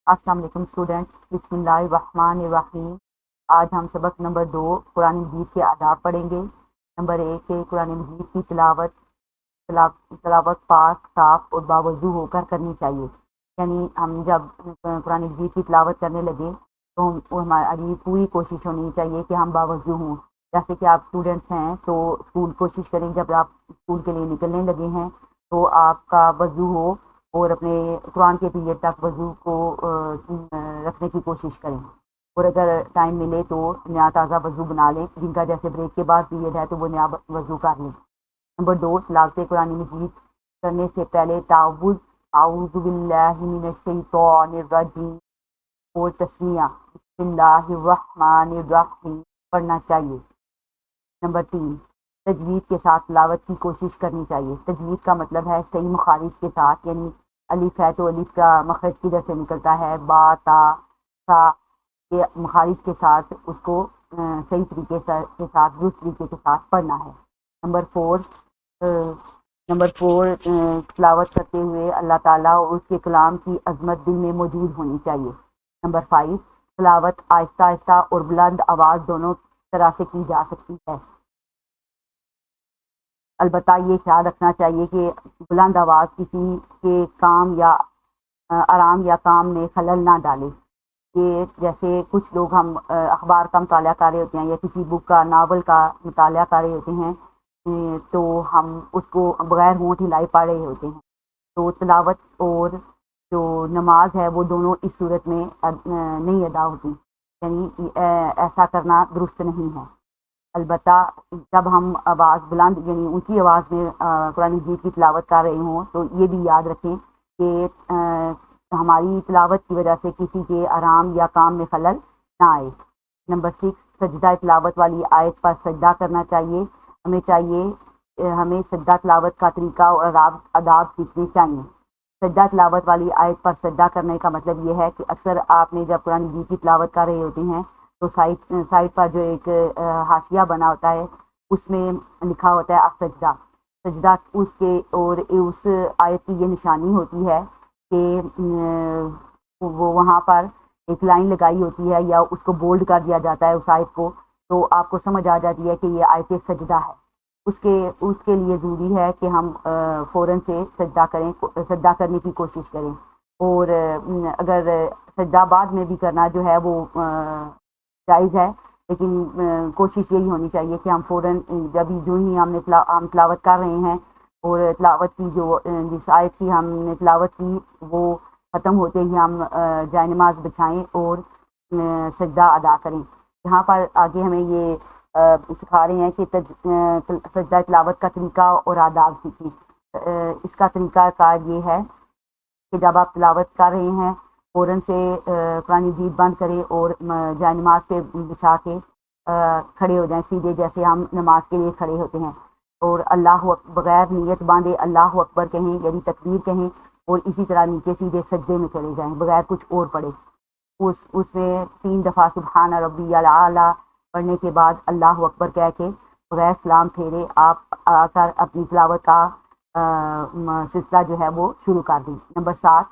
السلام علیکم اسٹوڈینٹس، بسم اللہ الرحمن الرحیم۔ آج ہم سبق نمبر 2 قرآن مجید کے آداب پڑھیں گے۔ نمبر 1 ہے قرآن مجید کی تلاوت پاک، صاف اور باوضو ہو کر کرنی چاہیے۔ یعنی ہم جب قرآن مجید کی تلاوت کرنے لگے تو ہماری پوری کوشش ہونی چاہیے کہ ہم باوضو ہوں۔ جیسے کہ آپ اسٹوڈینٹس ہیں تو اسکول کوشش کریں، جب آپ اسکول کے لیے نکلنے لگے ہیں تو آپ کا وضو ہو اور اپنے قرآن کے پیریڈ تک وضو کو رکھنے کی کوشش کریں، اور اگر ٹائم ملے تو نیا تازہ وضو بنا لیں۔ جن کا جیسے بریک کے بعد پیریڈ ہے تو وہ نیا وضو کر لیں۔ نمبر 2، تلاوت قرآن مجید کرنے سے پہلے تعوذ اعوذ باللہ من الشیطان الرجیم اور تسمیہ بسم اللہ الرحمن الرحیم پڑھنا چاہیے۔ نمبر 3، تجوید کے ساتھ تلاوت کی کوشش کرنی چاہیے۔ تجوید کا مطلب ہے صحیح مخارج کے ساتھ، یعنی الف ہے تو الف کا مخرج کدھر سے نکلتا ہے، با، تا، سا کے مخارج کے ساتھ اس کو صحیح طریقے کے ساتھ درست طریقے کے ساتھ پڑھنا ہے۔ نمبر 4 تلاوت کرتے ہوئے اللہ تعالیٰ اور اس کے کلام کی عظمت دل میں موجود ہونی چاہیے۔ نمبر 5، تلاوت آہستہ آہستہ اور بلند آواز دونوں طرح سے کی جا سکتی ہے، البتہ یہ خیال رکھنا چاہیے کہ بلند آواز کسی کے کام یا آرام یا کام میں خلل نہ ڈالے۔ یہ جیسے کچھ لوگ ہم اخبار کا مطالعہ کر رہے ہوتے ہیں یا کسی بک کا، ناول کا مطالعہ کر رہے ہوتے ہیں تو ہم اس کو بغیر ہونٹ ہلائے پڑھ رہے ہوتے ہیں، تو تلاوت اور جو نماز ہے وہ دونوں اس صورت میں نہیں ادا ہوتی، یعنی ایسا کرنا درست نہیں ہے۔ البتہ جب ہم آواز بلند یعنی اونچی آواز میں قرآن مجید کی تلاوت کر رہے ہوں تو یہ بھی یاد رکھیں کہ ہماری تلاوت کی وجہ سے کسی کے آرام یا کام میں خلل نہ آئے۔ نمبر 6، سجدہ تلاوت والی آیت پر سجدہ کرنا چاہیے۔ ہمیں سجدہ تلاوت کا طریقہ اور آداب سیکھنے چاہیے۔ سجدہ تلاوت والی آیت پر سجدہ کرنے کا مطلب یہ ہے کہ اکثر آپ نے جب قرآن مجید کی تلاوت کر رہے ہوتے ہیں تو سائڈ پر جو ایک حاشیہ بنا ہوتا ہے اس میں لکھا ہوتا ہے سجدہ۔ سجدہ اس کے اور اس آیت کی یہ نشانی ہوتی ہے کہ وہ وہاں پر ایک لائن لگائی ہوتی ہے یا اس کو بولڈ کر دیا جاتا ہے اس آیت کو، تو آپ کو سمجھ آ جاتی ہے کہ یہ آیت سجدہ ہے۔ اس کے لیے ضروری ہے کہ ہم فوراً سے سجدہ کرنے کی کوشش کریں، اور اگر سجدہ بعد میں بھی کرنا جو ہے وہ جائز ہے، لیکن کوشش یہی ہونی چاہیے کہ ہم فوراً جو ہی ہم تلاوت کر رہے ہیں اور تلاوت کی جس آیت کی ہم نے تلاوت کی وہ ختم ہوتے ہی ہم جائے نماز بچھائیں اور سجدہ ادا کریں۔ یہاں پر آگے ہمیں یہ سکھا رہے ہیں کہ سجدہ تلاوت کا طریقہ اور آداب سیکھیں۔ اس کا طریقہ کار یہ ہے کہ جب آپ تلاوت کر رہے ہیں فوراً سے قرآن مجید بند کریں اور جائے نماز پہ بچھا کے کھڑے ہو جائیں سیدھے، جیسے ہم نماز کے لیے کھڑے ہوتے ہیں، اور اللہ بغیر نیت باندھے اللہ اکبر کہیں یعنی تکبیر کہیں، اور اسی طرح نیچے سیدھے سجدے میں چلے جائیں بغیر کچھ اور پڑھے۔ اس میں 3 دفعہ سبحان ربی الاعلیٰ پڑھنے کے بعد اللہ اکبر کہہ کے بغیر سلام پھیرے آپ آ کر اپنی تلاوت کا سلسلہ جو ہے وہ شروع کر دیں۔ نمبر 7،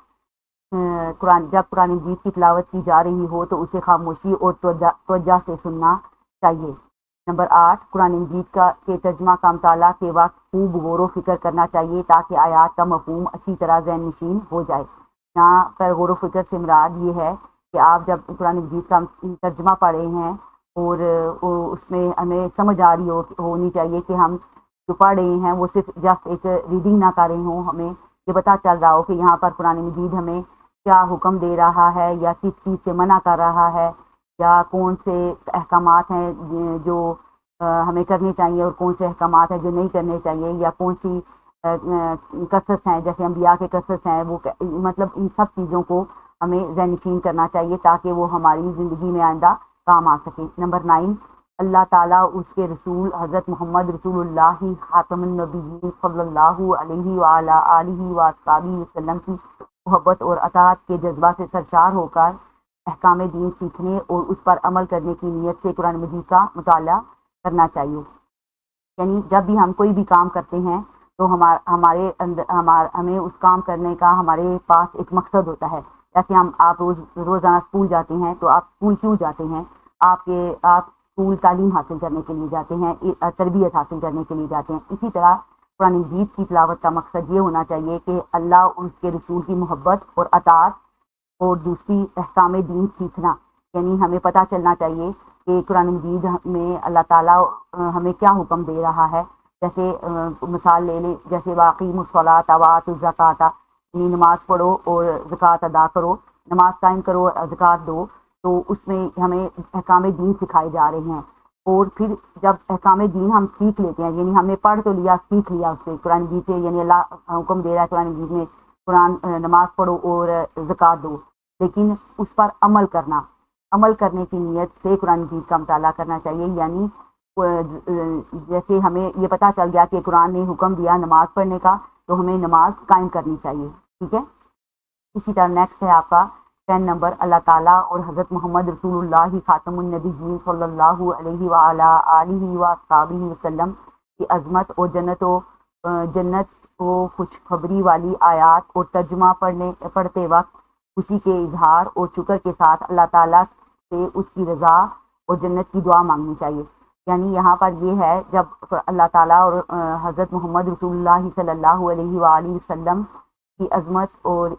جب قرآن مجید کی تلاوت کی جا رہی ہو تو اسے خاموشی اور توجہ سے سننا چاہیے۔ نمبر 8، قرآن مجید کے ترجمہ کا مطالعہ کے وقت خوب غور و فکر کرنا چاہیے تاکہ آیات کا مفہوم اچھی طرح ذہن نشین ہو جائے۔ یہاں پر غور و فکر سے مراد یہ ہے کہ آپ جب قرآن مجید کا ترجمہ پڑھ رہے ہیں اور اس میں ہمیں سمجھ آ رہی ہونی چاہیے کہ ہم جو پڑھ رہے ہیں وہ صرف جسٹ ایک ریڈنگ نہ کر رہے ہوں، ہمیں یہ پتہ چل رہا ہو کہ یہاں پر قرآن مجید ہمیں کیا حکم دے رہا ہے یا کس چیز سے منع کر رہا ہے، یا کون سے احکامات ہیں جو ہمیں کرنے چاہیے اور کون سے احکامات ہیں جو نہیں کرنے چاہیے، یا کون سی قصص ہیں جیسے انبیاء کے قصص ہیں، وہ مطلب ان سب چیزوں کو ہمیں ذہن نشین کرنا چاہیے تاکہ وہ ہماری زندگی میں آئندہ کام آ سکے۔ نمبر 9، اللہ تعالیٰ اس کے رسول حضرت محمد رسول اللہ خاتم النبیین صلی اللہ علیہ وآلہ آلہ وآصحابہ وسلم کی محبت اور اطاعت کے جذبہ سے سرشار ہو کر احکام دین سیکھنے اور اس پر عمل کرنے کی نیت سے قرآن مجید کا مطالعہ کرنا چاہیے۔ یعنی جب بھی ہم کوئی بھی کام کرتے ہیں تو ہمیں اس کام کرنے کا ہمارے پاس ایک مقصد ہوتا ہے، جیسے آپ روزانہ اسکول جاتے ہیں تو آپ اسکول کیوں جاتے ہیں؟ آپ اسکول تعلیم حاصل کرنے کے لیے جاتے ہیں، تربیت حاصل کرنے کے لیے جاتے ہیں۔ اسی طرح قرآن مجید کی تلاوت کا مقصد یہ ہونا چاہیے کہ اللہ اور اس کے رسول کی محبت اور اطاعت اور دوسری احکام دین سیکھنا، یعنی ہمیں پتہ چلنا چاہیے کہ قرآن مجید میں اللہ تعالیٰ ہمیں کیا حکم دے رہا ہے۔ جیسے مثال لے لیں، جیسے واقعی الصلاۃ وآتوا الزکوٰۃ، یعنی نماز پڑھو اور زکوٰۃ ادا کرو، نماز قائم کرو، زکوٰۃ دو، تو اس میں ہمیں احکام دین سکھائے جا رہے ہیں۔ اور پھر جب احکام دین ہم سیکھ لیتے ہیں، یعنی ہم نے پڑھ تو لیا، سیکھ لیا اس سے قرآن مجید سے، یعنی اللہ حکم دے رہا ہے قرآن مجید میں نماز پڑھو اور زکوٰۃ دو، لیکن اس پر عمل کرنے کی نیت سے قرآن مجید کا مطالعہ کرنا چاہیے۔ یعنی جیسے ہمیں یہ پتہ چل گیا کہ قرآن نے حکم دیا نماز پڑھنے کا، تو ہمیں نماز قائم کرنی چاہیے، ٹھیک ہے۔ اسی طرح نیکسٹ ہے آپ کا 10 نمبر، اللہ تعالیٰ اور حضرت محمد رسول اللہ خاتم النبیین صلی اللہ علیہ وآلہ آلہ وصحبہ وسلم کی عظمت اور جنت و خوشخبری والی آیات اور ترجمہ پڑھتے وقت خوشی کے اظہار اور شکر کے ساتھ اللہ تعالیٰ سے اس کی رضا اور جنت کی دعا مانگنی چاہیے۔ یعنی یہاں پر یہ ہے، جب اللہ تعالیٰ اور حضرت محمد رسول اللہ صلی اللہ علیہ وآلہ وسلم کی عظمت اور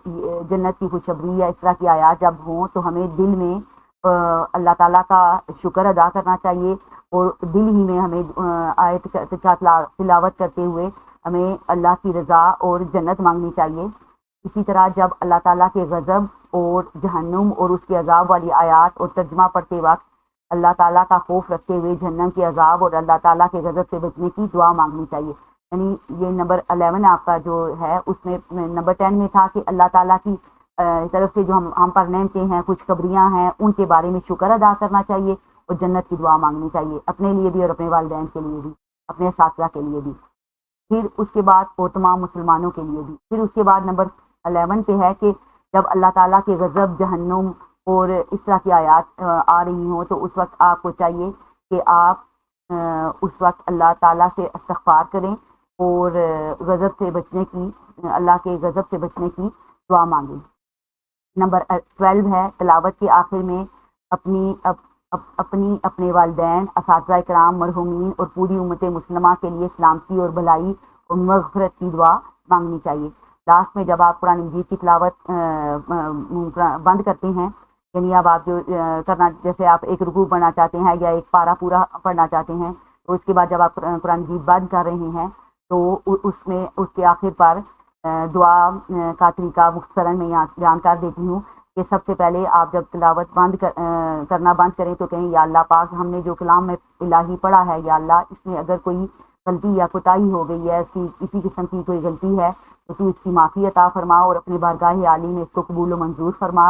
جنت کی خوشخبری یا اس طرح کی آیات جب ہوں، تو ہمیں دل میں اللہ تعالیٰ کا شکر ادا کرنا چاہیے، اور دل ہی میں ہمیں آیت کا تلاوت کرتے ہوئے ہمیں اللہ کی رضا اور جنت مانگنی چاہیے۔ اسی طرح جب اللہ تعالیٰ کے غضب اور جہنم اور اس کے عذاب والی آیات اور ترجمہ پڑھتے وقت اللہ تعالیٰ کا خوف رکھتے ہوئے جہنم کے عذاب اور اللہ تعالیٰ کے غضب سے بچنے کی دعا مانگنی چاہیے۔ یعنی یہ نمبر 11 آپ کا جو ہے، اس میں نمبر 10 میں تھا کہ اللہ تعالیٰ کی طرف سے جو ہم پر نعمتیں ہیں، خوشخبریاں ہیں، ان کے بارے میں شکر ادا کرنا چاہیے اور جنت کی دعا مانگنی چاہیے، اپنے لیے بھی اور اپنے والدین کے لیے بھی، اپنے اساتذہ کے لیے بھی، پھر اس کے بعد اور تمام مسلمانوں کے لیے بھی۔ پھر اس کے بعد نمبر 11 پہ ہے کہ جب اللہ تعالیٰ کے غضب، جہنم اور اس طرح کی آیات آ رہی ہوں، تو اس وقت آپ کو چاہیے کہ آپ اس وقت اللہ تعالیٰ سے استغفار کریں اور غضب سے بچنے کی، اللہ کے غضب سے بچنے کی دعا مانگیں۔ نمبر 12 ہے تلاوت کے آخر میں اپنے والدین، اساتذہ کرام، مرحومین اور پوری امت مسلمہ کے لیے سلامتی اور بھلائی اور مغفرت کی دعا مانگنی چاہیے۔ لاسٹ میں جب آپ قرآن مجید کی تلاوت بند کرتے ہیں، یعنی اب آپ جو کرنا، جیسے آپ ایک رکوع پڑھنا چاہتے ہیں یا ایک پارہ پورا پڑھنا چاہتے ہیں، تو اس کے بعد جب آپ قرآن مجید بند کر رہے ہیں، تو اس میں اس کے آخر پر دعا کا طریقہ مختصراً میں یہاں بیان کر دیتی ہوں کہ سب سے پہلے آپ جب تلاوت کرنا بند کریں تو کہیں، یا اللہ پاک، ہم نے جو کلام میں الہی پڑھا ہے، یا اللہ اس میں اگر کوئی غلطی یا کوتاہی ہو گئی ہے، کسی قسم کی کوئی غلطی ہے، تو اس کی معافی عطا فرما اور اپنے بارگاہ عالی میں اس کو قبول و منظور فرما،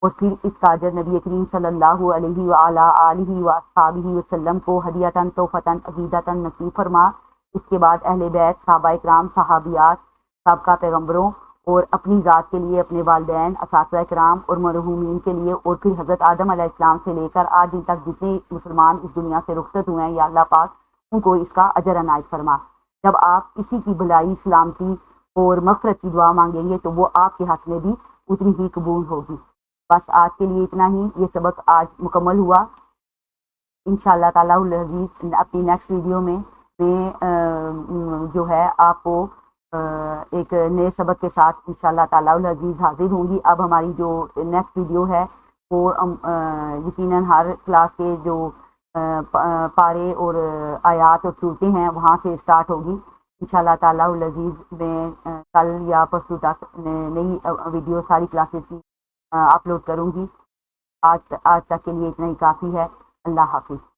اور پھر اس کا اجر نبی کریم صلی اللہ علیہ وآلہ آلہ وصحبہ وسلم کو ہدیۃً تحفۃً عقیدۃً نصیب فرما۔ اس کے بعد اہل بیت، صحابہ کرام، صحابیات، سابقہ پیغمبروں اور اپنی ذات کے لیے، اپنے والدین، اساتذہ کرام اور مرحومین کے لیے، اور پھر حضرت آدم علیہ السلام سے لے کر آج دن تک جتنے مسلمان اس دنیا سے رخصت ہوئے ہیں، یا اللہ پاک ان کو اس کا اجر عنایت فرما۔ جب آپ کسی کی بھلائی، سلامتی اور مغفرت کی دعا مانگیں گے تو وہ آپ کے حق میں بھی اتنی ہی قبول ہوگی۔ بس آج کے لیے اتنا ہی، یہ سبق آج مکمل ہوا۔ انشاءاللہ تعالیٰ العزیز اپنی نیکسٹ ویڈیو میں جو ہے آپ کو ایک نئے سبق کے ساتھ انشاءاللہ تعالیٰ العزیز حاضر ہوں گی۔ اب ہماری جو نیکسٹ ویڈیو ہے وہ یقیناً ہر کلاس کے جو پارے اور آیات اور صورتیں ہیں وہاں سے اسٹارٹ ہوگی انشاءاللہ تعالیٰ العزیز۔ میں کل یا پرسوں تک نئی ویڈیو ساری کلاسز کی اپلوڈ کروں گی۔ آج تک کے لیے اتنا ہی کافی ہے۔ اللہ حافظ۔